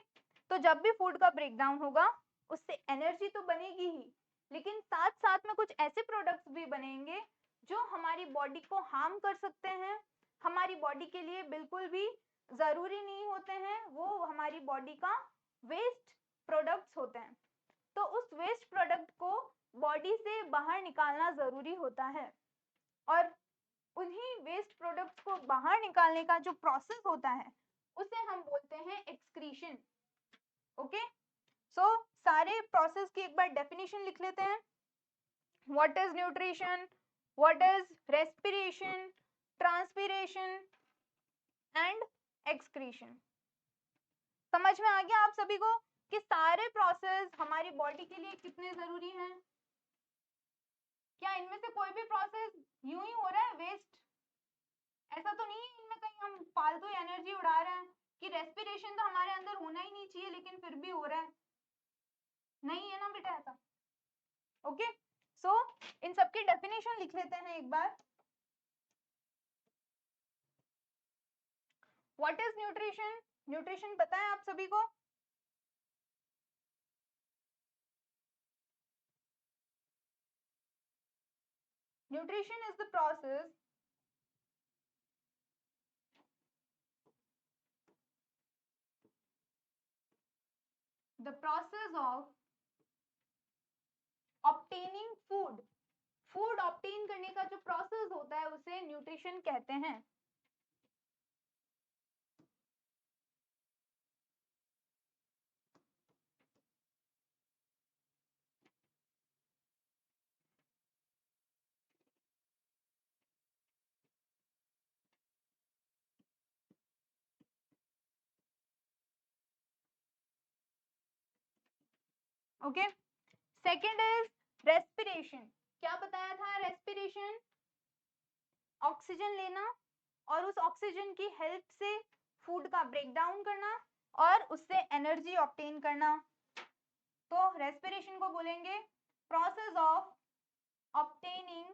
तो जब भी फूड का ब्रेकडाउन होगा उससे एनर्जी तो बनेगी ही, लेकिन साथ साथ में कुछ ऐसे प्रोडक्ट्स भी बनेंगे जो हमारी बॉडी को हार्म कर सकते हैं, हमारी बॉडी के लिए बिल्कुल भी जरूरी नहीं होते हैं, वो हमारी बॉडी का वेस्ट प्रोडक्ट्स होते हैं। तो उस वेस्ट प्रोडक्ट को बॉडी से बाहर निकालना जरूरी होता है और उन्हीं वेस्ट प्रोडक्ट्स को बाहर निकालने का जो प्रोसेस होता है उसे हम बोलते हैं एक्सक्रीशन। ओके, सो सारे प्रोसेस की एक बार डेफिनेशन लिख लेते हैं। What is nutrition, what is respiration, transpiration and excretion. समझ में आ गया आप सभी को कि सारे प्रोसेस हमारी बॉडी के लिए कितने जरूरी हैं? क्या इनमें से कोई भी प्रोसेस यूं ही हो रहा है वेस्ट? ऐसा तो नहीं है इनमें कहीं हम फालतू एनर्जी उड़ा रहे हैं कि रेस्पिरेशन तो हमारे अंदर होना ही नहीं चाहिए लेकिन फिर भी हो रहा है, नहीं है ना बेटा ऐसा। ओके, सो इन सबकी डेफिनेशन लिख लेते हैं एक बार। What is nutrition? न्यूट्रिशन पता है आप सभी को? Nutrition is the process of obtaining food. Food obtain करने का जो प्रोसेस होता है उसे न्यूट्रिशन कहते हैं। Okay, second is respiration. क्या बताया था? रेस्पिरेशन ऑक्सीजन लेना और उस ऑक्सीजन की हेल्प से फूड का ब्रेक डाउन करना और उससे एनर्जी ऑब्टेन करना। तो रेस्पिरेशन को बोलेंगे प्रोसेस ऑफ obtaining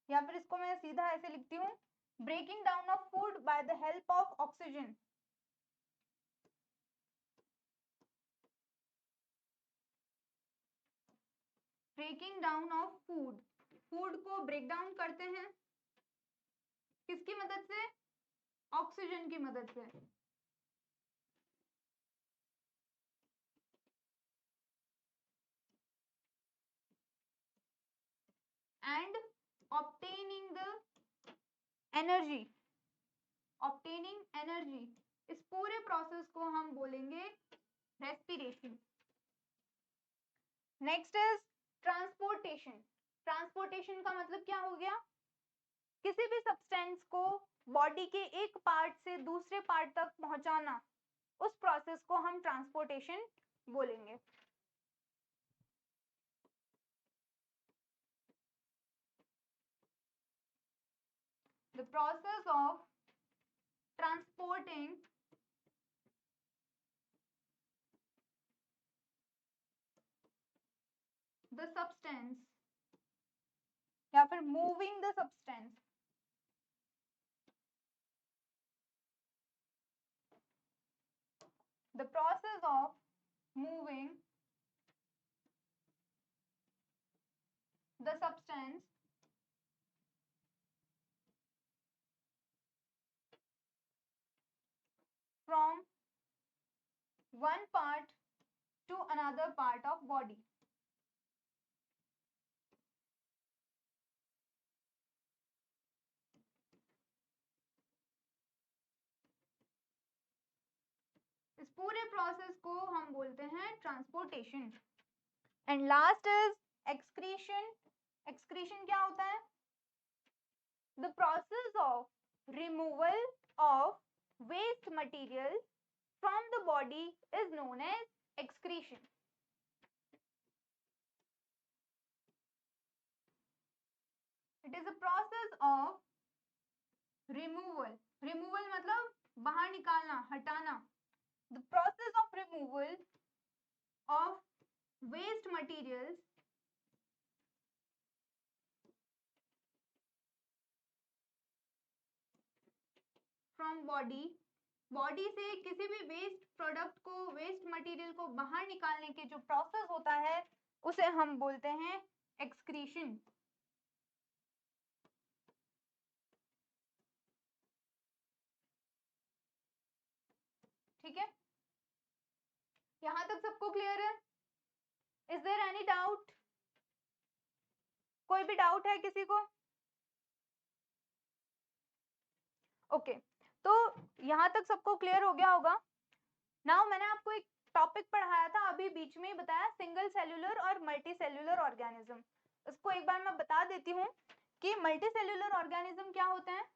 या फिर इसको मैं सीधा ऐसे लिखती हूँ, breaking down of food by the help of oxygen. Breaking down of food, food को ब्रेक डाउन करते हैं किसकी मदद से? ऑक्सीजन की मदद से। And obtaining the energy, obtaining energy, इस पूरे प्रोसेस को हम बोलेंगे respiration. Next is transportation. Transportation का मतलब क्या हो गया? किसी भी सब्सटेंस को बॉडी के एक पार्ट से दूसरे पार्ट तक पहुंचाना, उस प्रोसेस को हम ट्रांसपोर्टेशन बोलेंगे। The process of transporting the substance या फिर moving the substance, the process of moving the substance from one part to another part of body. इस पूरे प्रोसेस को हम बोलते हैं transportation. And last is excretion. Excretion क्या होता है? The process of removal of waste material from the body is known as excretion. It is a process of removal, removal मतलब बाहर निकालना, हटाना। The process of removal of waste materials from body, body से किसी भी waste product को, waste material को बाहर निकालने के जो प्रोसेस होता है उसे हम बोलते हैं एक्सक्रीशन। ठीक है, यहां तक सबको क्लियर है? Is there any doubt? कोई भी डाउट है किसी को? ओके तो यहां तक सबको क्लियर हो गया होगा। नाउ मैंने आपको एक टॉपिक पढ़ाया था अभी बीच में ही बताया, सिंगल सेल्यूलर और मल्टी सेल्यूलर ऑर्गेनिज्म। इसको एक बार मैं बता देती हूँ कि मल्टी सेल्यूलर ऑर्गेनिज्म क्या होते हैं।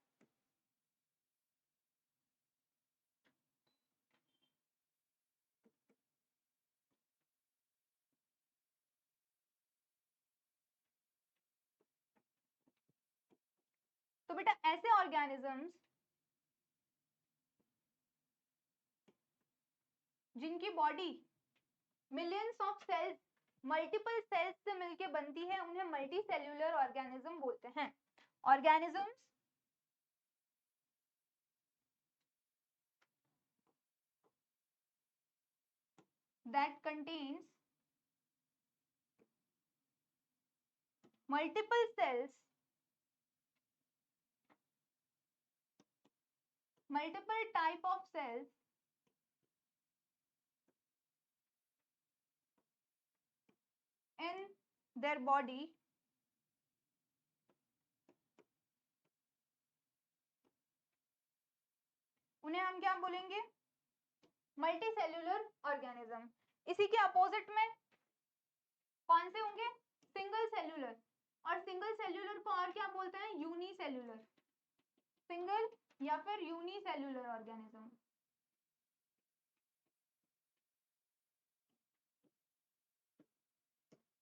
तो बेटा ऐसे ऑर्गेनिजम्स जिनकी body millions of cells, multiple cells से मिलके बनती है, उन्हें मल्टी सेल्यूलर ऑर्गेनिज्म बोलते हैं। Organisms that contains multiple cells, multiple type of cells in their body उन्हें हम क्या बोलेंगे? Multi cellular organism. इसी के अपोजिट में कौन से होंगे? Single cellular. और सिंगल सेल्यूलर को और क्या बोलते हैं? यूनिसेल्यूलर। सिंगल या फिर यूनिसेल्यूलर ऑर्गेनिज्म।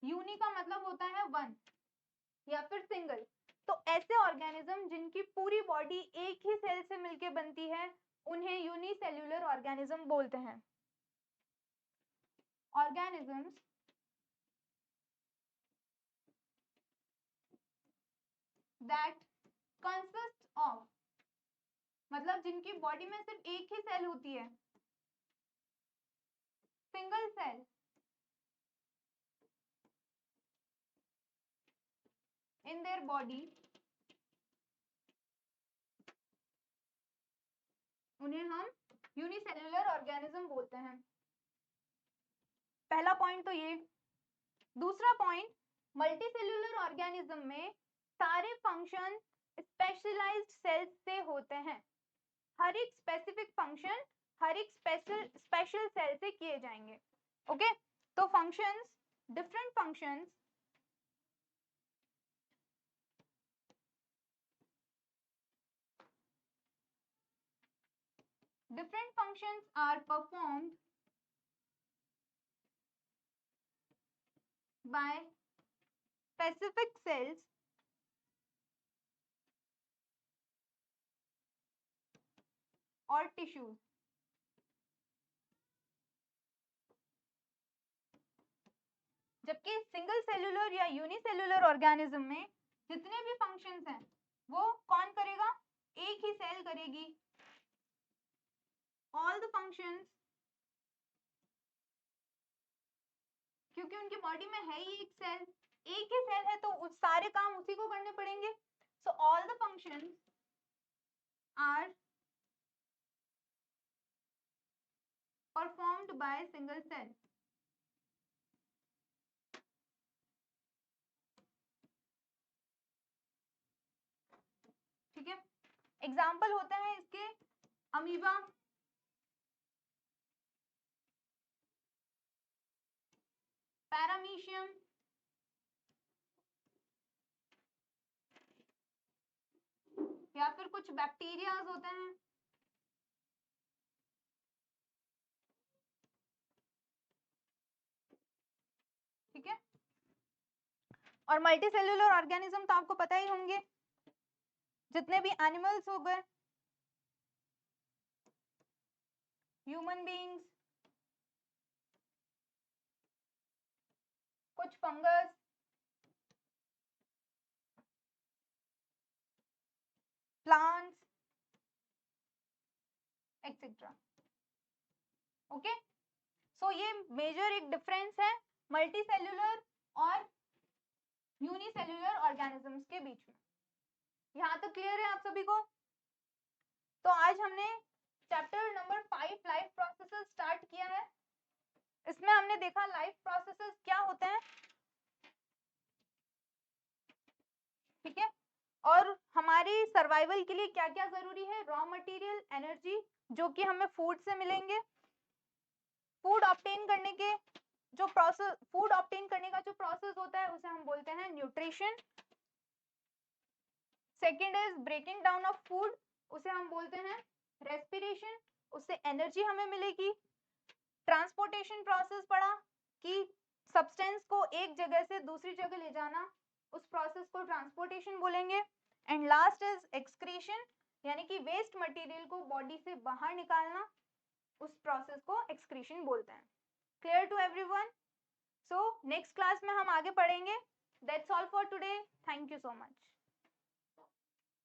यूनि का मतलब होता है वन या फिर सिंगल। तो ऐसे ऑर्गेनिज्म जिनकी पूरी बॉडी एक ही सेल से मिलके बनती है उन्हें यूनिसेल्यूलर ऑर्गेनिज्म बोलते हैं। organisms that consist of, मतलब जिनकी बॉडी में सिर्फ एक ही सेल होती है, single cell in their body, उन्हें हम यूनिसेल्युलर ऑर्गेनिज्म बोलते हैं। पहला पॉइंट तो ये। दूसरा पॉइंट, मल्टीसेल्युलर ऑर्गेनिज्म में सारे फंक्शन स्पेशलाइज्ड सेल्स से होते हैं। हर एक स्पेसिफिक फंक्शन हर एक स्पेशल सेल से किए जाएंगे। ओके, तो functions, different functions are performed by specific cells or tissues। जबकि सिंगल सेलुलर या यूनिसेलुलर ऑर्गेनिज्म में जितने भी फंक्शंस हैं वो कौन करेगा, एक ही सेल करेगी। ऑल द फंक्शंस, क्योंकि उनकी बॉडी में है ही एक ही सेल है, तो उस सारे काम उसी को करने पड़ेंगे। So all the functions are performed by single cell. ठीक है, एग्जाम्पल होते हैं इसके अमीबा, पैरामीशियम, या फिर कुछ बैक्टीरियाज होते हैं। ठीक है, और मल्टीसेल्युलर ऑर्गेनिज्म तो आपको पता ही होंगे, जितने भी एनिमल्स हो गए, ह्यूमन बीइंग्स, कुछ फंगस, प्लांट्स एक्सेट्रा। ओके, सो ये मेजर एक डिफरेंस है मल्टीसेल्युलर और यूनिसेल्युलर ऑर्गेनिजम्स के बीच में। यहाँ तक क्लियर है आप सभी को? तो आज हमने chapter number 5 life processes start किया है। इसमें हमने देखा लाइफ प्रोसेसेस क्या होते हैं। ठीक है, और हमारी सर्वाइवल के लिए क्या क्या जरूरी है, रॉ मटेरियल, एनर्जी, जो कि हमें फूड से मिलेंगे। फूड ऑब्टेन करने के जो प्रोसेस, फूड ऑब्टेन करने का जो प्रोसेस होता है उसे हम बोलते हैं nutrition. Second is breaking down of food, उसे हम बोलते हैं रेस्पिरेशन, उससे एनर्जी हमें मिलेगी। ट्रांसपोर्टेशन प्रोसेस पढ़ा कि सब्सटेंस को एक जगह से दूसरी जगह ले जाना, उस प्रोसेस को ट्रांसपोर्टेशन बोलेंगे। एंड लास्ट इज एक्सक्रीशन, यानी कि वेस्ट मटेरियल को बॉडी से बाहर निकालना, उस प्रोसेस को एक्सक्रीशन बोलते हैं। Clear to everyone? So next class में हम आगे पढ़ेंगे। That's all for today, thank you so much.